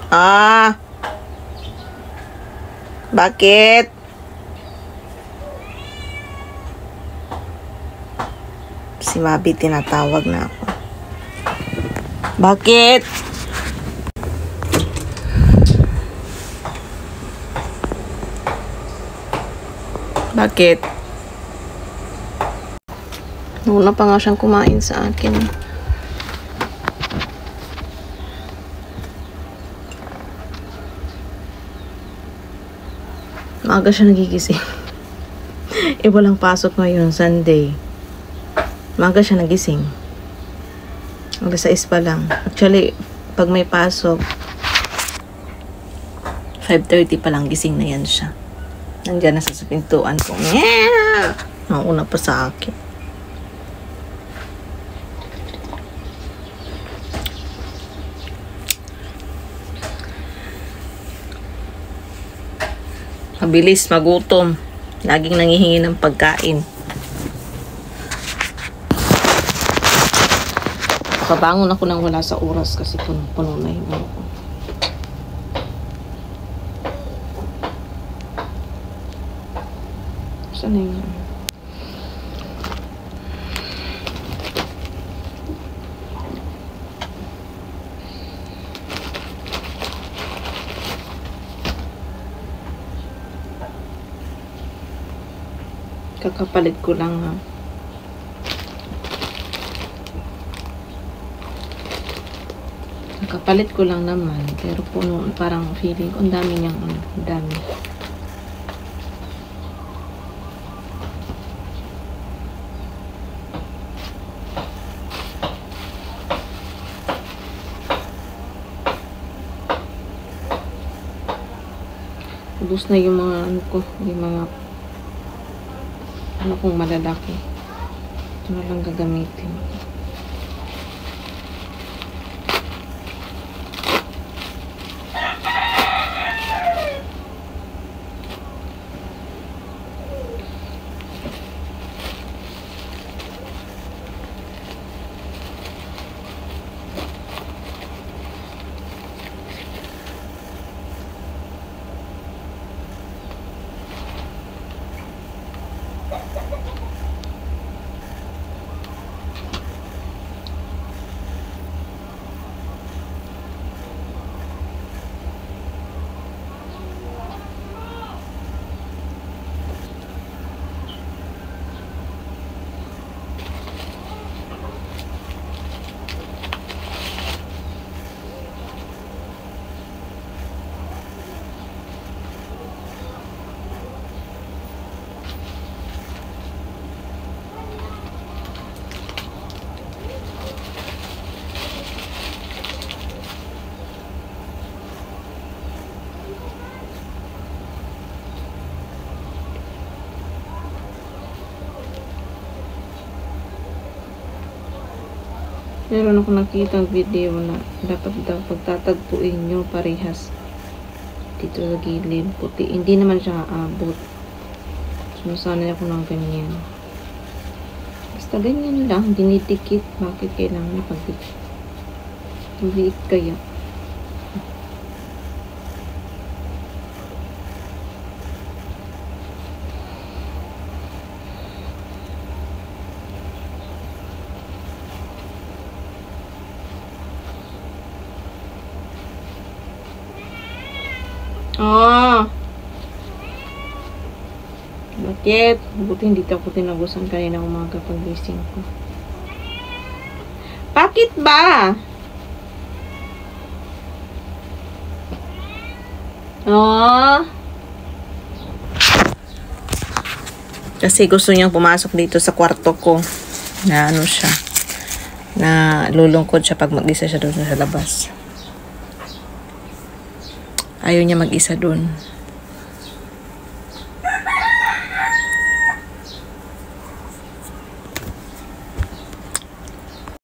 Ah. Bakit? Si Mabi tinatawag na ako. Bakit? Bakit? Nauna pa nga siyang kumain sa akin. Maaga siya nagigising. Walang pasok ngayon, Sunday. Maaga siya nagising. Alas 6 pa lang. Actually, pag may pasok, 5:30 pa lang gising na yan siya. Nandiyan na sa pintuan ko. Nauna pa sa akin. Mabilis, magutom. Laging nangihingi ng pagkain. Kabangon ako nang wala sa oras kasi puno na yung ako. Saan na yun? Kakapalit ko lang ha. Kakapalit ko lang naman. Pero puno, parang feeling ko ang dami niyang ang dami. Ubus na yung mga ano ko, yung mga ano kong malalaki. Ito na lang gagamitin. Meron ako nakita video na dapat daw pagtatagpuin nyo parehas dito sa gilid puti, hindi naman siya aabot. Sumasanay ako ng ganyan, basta ganyan lang, dinidikit. Bakit kailangan ipagdikit? Liit kaya. Bakit? Buti hindi ako tinagusan kanina umaga pag-gising ko. Bakit ba? Kasi gusto niyang pumasok dito sa kwarto ko. Na ano siya. Na lulungkot siya pag mag-isa siya doon sa labas. Ayaw niya mag-isa doon.